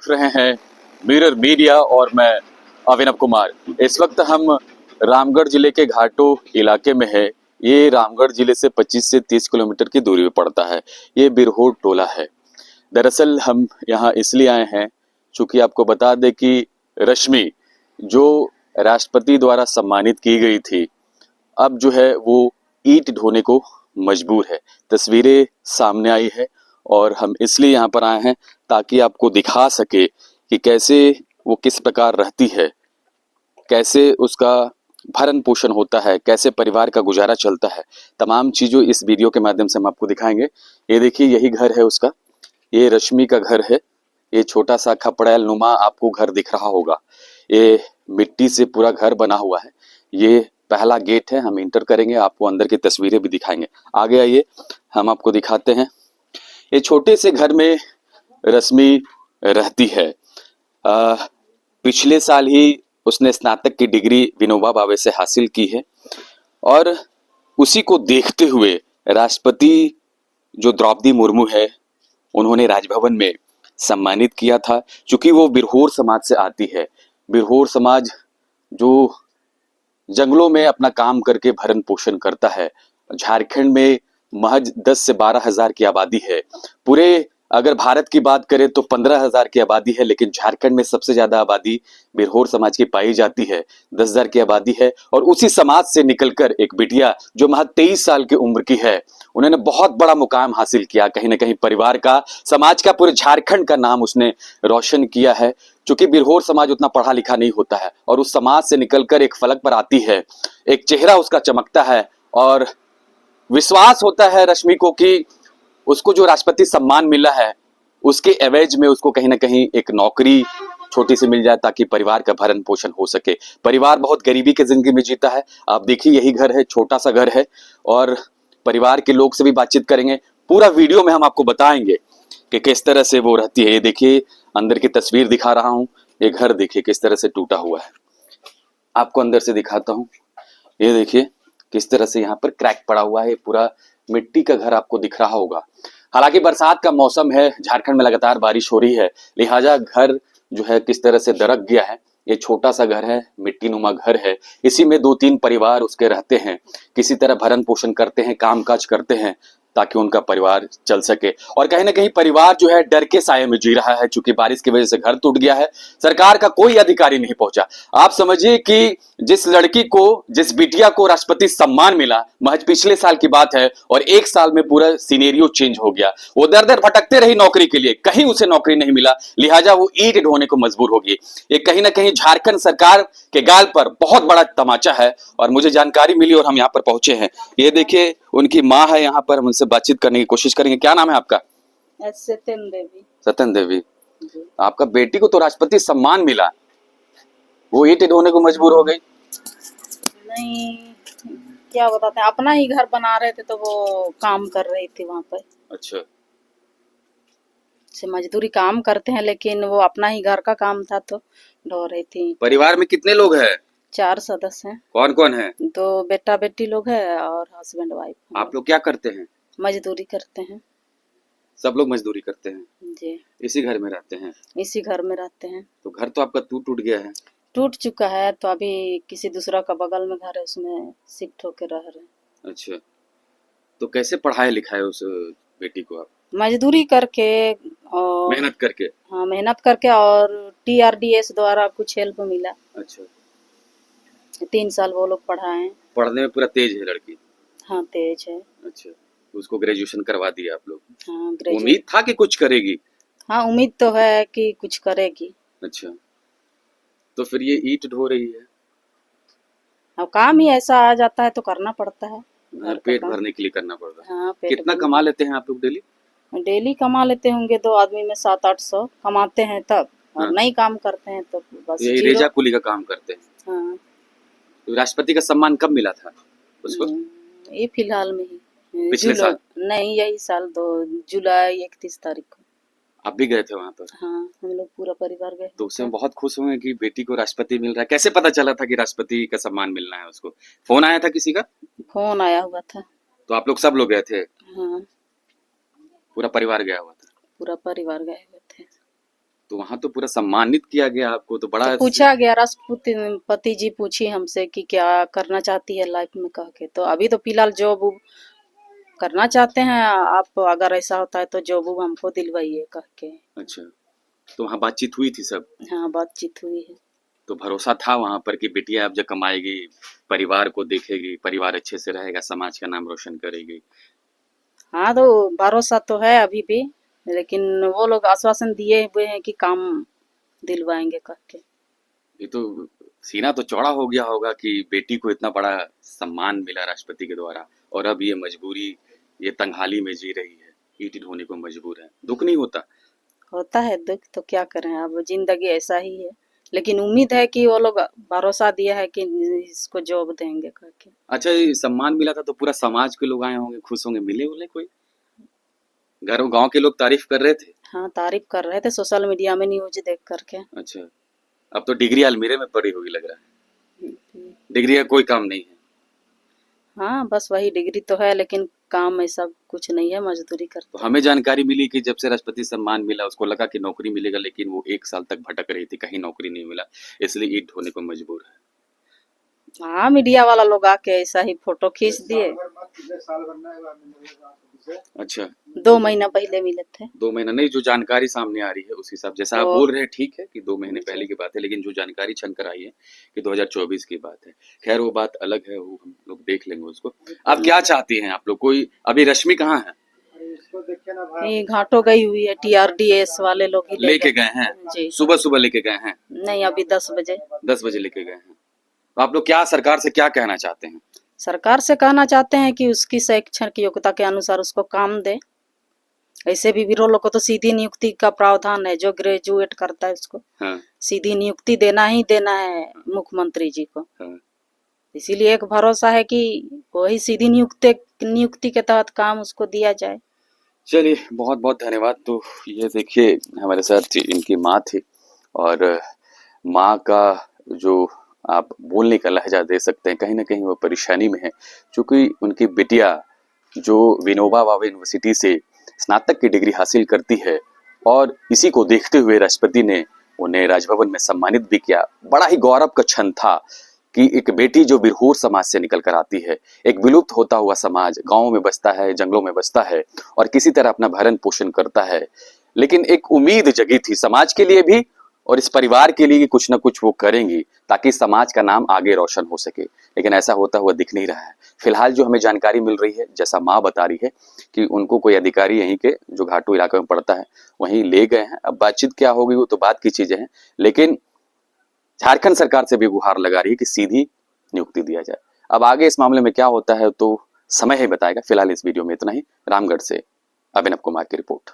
देख रहे हैं मिरर मीडिया और मैं अभिनव कुमार। इस वक्त हम रामगढ़ जिले के घाटों इलाके में है। ये रामगढ़ जिले से 25 से 30 किलोमीटर की दूरी पे पड़ता है। ये बिरहोर टोला है। दरअसल हम यहाँ इसलिए आए हैं चूंकि आपको बता दें कि रश्मि जो राष्ट्रपति द्वारा सम्मानित की गई थी, अब जो है वो ईंट ढोने को मजबूर है। तस्वीरें सामने आई है और हम इसलिए यहाँ पर आए हैं ताकि आपको दिखा सके कि कैसे वो किस प्रकार रहती है, कैसे उसका भरण पोषण होता है, कैसे परिवार का गुजारा चलता है। तमाम चीज़ों इस वीडियो के माध्यम से हम आपको दिखाएंगे। ये देखिए, यही घर है उसका, ये रश्मि का घर है। ये छोटा सा खपड़ैल नुमा आपको घर दिख रहा होगा। ये मिट्टी से पूरा घर बना हुआ है। ये पहला गेट है, हम इंटर करेंगे, आपको अंदर की तस्वीरें भी दिखाएंगे। आगे आइए, हम आपको दिखाते हैं। ये छोटे से घर में रश्मि रहती है। पिछले साल ही उसने स्नातक की डिग्री विनोबा भावे से हासिल की है और उसी को देखते हुए राष्ट्रपति जो द्रौपदी मुर्मू है, उन्होंने राजभवन में सम्मानित किया था। चूंकि वो बिरहोर समाज से आती है। बिरहोर समाज जो जंगलों में अपना काम करके भरण पोषण करता है। झारखंड में महज 10 से 12 हजार की आबादी है। पूरे अगर भारत की बात करें तो 15 हजार की आबादी है, लेकिन झारखंड में सबसे ज्यादा आबादी बिरहोर समाज की पाई जाती है। 10 हजार की आबादी है और उसी समाज से निकलकर एक बिटिया जो महज 23 साल की उम्र की है, उन्होंने बहुत बड़ा मुकाम हासिल किया। कहीं ना कहीं परिवार का, समाज का, पूरे झारखंड का नाम उसने रोशन किया है। चूंकि बिरहोर समाज उतना पढ़ा लिखा नहीं होता है और उस समाज से निकलकर एक फलक पर आती है, एक चेहरा उसका चमकता है और विश्वास होता है रश्मि को कि उसको जो राष्ट्रपति सम्मान मिला है उसके एवज में उसको कहीं ना कहीं एक नौकरी छोटी सी मिल जाए ताकि परिवार का भरण पोषण हो सके। परिवार बहुत गरीबी की जिंदगी में जीता है। आप देखिए, यही घर है, छोटा सा घर है और परिवार के लोग से भी बातचीत करेंगे। पूरा वीडियो में हम आपको बताएंगे कि किस तरह से वो रहती है। ये देखिए, अंदर की तस्वीर दिखा रहा हूँ। ये घर देखिए किस तरह से टूटा हुआ है। आपको अंदर से दिखाता हूँ। ये देखिए किस तरह से यहाँ पर क्रैक पड़ा हुआ है। पूरा मिट्टी का घर आपको दिख रहा होगा। हालांकि बरसात का मौसम है, झारखंड में लगातार बारिश हो रही है, लिहाजा घर जो है किस तरह से दरक गया है। ये छोटा सा घर है, मिट्टी नुमा घर है। इसी में 2-3 परिवार उसके रहते हैं, किसी तरह भरण पोषण करते हैं, काम काज करते हैं ताकि उनका परिवार चल सके। और कहीं ना कहीं परिवार जो है डर के साये में जी रहा है, चूंकि बारिश की वजह से घर टूट गया है। सरकार का कोई अधिकारी नहीं पहुंचा। आप समझिए कि जिस लड़की को, जिस बिटिया को राष्ट्रपति सम्मान मिला, महज पिछले साल की बात है और 1 साल में पूरा सिनेरियो चेंज हो गया। वो दर दर भटकते रही नौकरी के लिए, कहीं उसे नौकरी नहीं मिला, लिहाजा वो ईंट ढोने को मजबूर हो गई। ये कहीं ना कहीं झारखंड सरकार के गाल पर बहुत बड़ा तमाचा है और मुझे जानकारी मिली और हम यहाँ पर पहुंचे हैं। ये देखिए, उनकी माँ है यहाँ पर, हम उनसे बातचीत करने की कोशिश करेंगे। क्या नाम है आपका? सत्यन देवी। सत्यन देवी, आपका बेटी को तो राष्ट्रपति सम्मान मिला, वो ईंट ढोने को मजबूर हो गई? नहीं, क्या बताते हैं, अपना ही घर बना रहे थे तो वो काम कर रही थी वहाँ पर। अच्छा, से मजदूरी काम करते हैं, लेकिन वो अपना ही घर का काम था तो ढो रही थी। परिवार में कितने लोग हैं? 4 सदस्य हैं। कौन कौन है? 2 बेटा बेटी लोग हैं और हस्बैंड वाइफ। आप लोग क्या करते हैं? मजदूरी करते हैं। सब लोग मजदूरी करते हैं? जी, इसी घर में रहते हैं? इसी घर में रहते हैं। तो घर तो आपका टूट गया है? टूट चुका है तो अभी किसी दूसरा का बगल में घर है, उसमें शिफ्ट होकर रह रहे हैं। अच्छा, तो कैसे पढ़ाए लिखाए उस बेटी को आप? मजदूरी करके और मेहनत करके? हाँ, मेहनत करके और TRDS द्वारा कुछ हेल्प मिला। अच्छा, 3 साल वो लोग पढ़ाए। पढ़ने में पूरा तेज है लड़की? हाँ, तेज है। अच्छा, उसको ग्रेजुएशन करवा दिया आप लोग? हाँ, ग्रेजुएट। उम्मीद था कि कुछ करेगी? हाँ, उम्मीद तो है कि कुछ करेगी। अच्छा, तो फिर ये ईंट ढो रही है? अब काम ही ऐसा आ जाता है तो करना पड़ता है। घर का पेट काम। भरने के लिए करना पड़ रहा है। हाँ, पेट कितना भरने। कमा लेते हैं आप लोग डेली? डेली कमा लेते होंगे 2 आदमी में 700-800 कमाते हैं तब, और हाँ। नहीं काम करते हैं तो बस यही 0। रेजा कुली का काम करते हैं। हाँ, तो राष्ट्रपति का सम्मान कब मिला था उसको? ये फिलहाल में ही पिछले साल? नहीं, यही साल 2 जुलाई 31 तारीख को। आप भी गए थे वहां पर? हाँ, हम लोग पूरा परिवार गए। तो उसमें बहुत खुश हुए कि बेटी को राष्ट्रपति मिल रहा है। कैसे पता चला था कि राष्ट्रपति का सम्मान मिलना है उसको? फोन आया था किसी का? फोन आया हुआ था। तो आप लोग सब लोग गए थे? हाँ, पूरा परिवार गया हुआ था? पूरा परिवार गए हुए थे। तो वहां तो पूरा सम्मानित किया गया आपको, तो बड़ा तो पूछा गया, राष्ट्रपति जी पूछी हमसे कि क्या करना चाहती है लाइफ में, कह के। तो अभी तो फिलहाल जॉब करना चाहते हैं आप, अगर ऐसा होता है तो जॉब हमको दिलवाइए, कह के। अच्छा, तो वहाँ बातचीत हुई थी सब? हाँ, बातचीत हुई है। तो भरोसा था वहां पर कि बिटिया अब जब कमाएगी, परिवार को देखेगी, परिवार अच्छे से रहेगा, समाज का नाम रोशन करेगी। हाँ, तो भरोसा तो है अभी भी, लेकिन वो लोग आश्वासन दिए हुए हैं कि काम दिलवाएंगे, कह के। ये तो सीना तो चौड़ा हो गया होगा कि बेटी को इतना बड़ा सम्मान मिला राष्ट्रपति के द्वारा, और अब ये मजबूरी, ये तंगहाली में जी रही है, ईंट ढोने को मजबूर है। दुख नहीं होता? होता है दुख, तो क्या करें, अब जिंदगी ऐसा ही है। लेकिन उम्मीद है कि वो लोग भरोसा दिया है कि इसको जॉब देंगे, कह के। अच्छा, ये सम्मान मिला था तो पूरा समाज के लोग आए होंगे, खुश होंगे, मिले उन्हें कोई? घर गांव के लोग तारीफ कर रहे थे? हाँ, तारीफ कर रहे थे सोशल मीडिया में न्यूज देख करके। अच्छा, अब तो डिग्री अलमीरे में पड़ी होगी लग रहा है। डिग्री का कोई काम नहीं है? हाँ, बस वही डिग्री तो है, लेकिन काम ऐसा कुछ नहीं है, मजदूरी तो करते हैं। हमें जानकारी मिली कि जब से राष्ट्रपति सम्मान मिला उसको लगा कि नौकरी मिलेगा, लेकिन वो 1 साल तक भटक रही थी, कहीं नौकरी नहीं मिला, इसलिए ईंट ढोने को मजबूर है। हाँ, मीडिया वाला लोग आके ऐसा ही फोटो खींच दिए। अच्छा, 2 महीना पहले मिले थे। 2 महीना नहीं, जो जानकारी सामने आ रही है उस हिसाब, जैसा आप तो बोल रहे हैं ठीक है कि 2 महीने पहले की बात है, लेकिन जो जानकारी छन कर आई है कि 2024 की बात है। खैर वो बात अलग है, वो हम लोग देख लेंगे उसको। आप क्या चाहती हैं? आप लोग कोई अभी रश्मि कहाँ है? ये घाटो गई हुई है, TRDS वाले लोग ही लेके गए हैं? जी। सुबह सुबह लेके गए हैं? नहीं, अभी 10 बजे। 10 बजे लेके गए हैं। तो आप लोग क्या सरकार से क्या कहना चाहते हैं? सरकार से कहना चाहते हैं कि उसकी शैक्षणिक योग्यता के अनुसार उसको काम दे। ऐसे भी वीरों लोग को तो सीधी नियुक्ति का प्रावधान है, जो ग्रेजुएट करता है उसको हाँ, सीधी नियुक्ति देना ही देना है मुख्यमंत्री जी को। हाँ। इसीलिए एक भरोसा है कि वही सीधी नियुक्ति के तहत काम उसको दिया जाए। चलिए, बहुत बहुत धन्यवाद। तो ये देखिए, हमारे साथ इनकी माँ थी, और माँ का जो आप बोलने का लहजा दे सकते हैं, कहीं ना कहीं वो परेशानी में है, क्योंकि उनकी बिटिया जो विनोबा भावे यूनिवर्सिटी से स्नातक की डिग्री हासिल करती है, और इसी को देखते हुए राष्ट्रपति ने उन्हें राजभवन में सम्मानित भी किया। बड़ा ही गौरव का क्षण था कि एक बेटी जो बिरहोर समाज से निकल कर आती है, एक विलुप्त होता हुआ समाज, गांवों में बसता है, जंगलों में बसता है, और किसी तरह अपना भरण पोषण करता है, लेकिन एक उम्मीद जगी थी समाज के लिए भी और इस परिवार के लिए कि कुछ ना कुछ वो करेंगी ताकि समाज का नाम आगे रोशन हो सके, लेकिन ऐसा होता हुआ दिख नहीं रहा है। फिलहाल जो हमें जानकारी मिल रही है, जैसा माँ बता रही है, कि उनको कोई अधिकारी यहीं के जो घाटू इलाके में पड़ता है वहीं ले गए हैं। अब बातचीत क्या होगी वो तो बात की चीजें हैं, लेकिन झारखंड सरकार से भी गुहार लगा रही है कि सीधी नियुक्ति दिया जाए। अब आगे इस मामले में क्या होता है तो समय ही बताएगा। फिलहाल इस वीडियो में इतना ही। रामगढ़ से अभिनव कुमार की रिपोर्ट।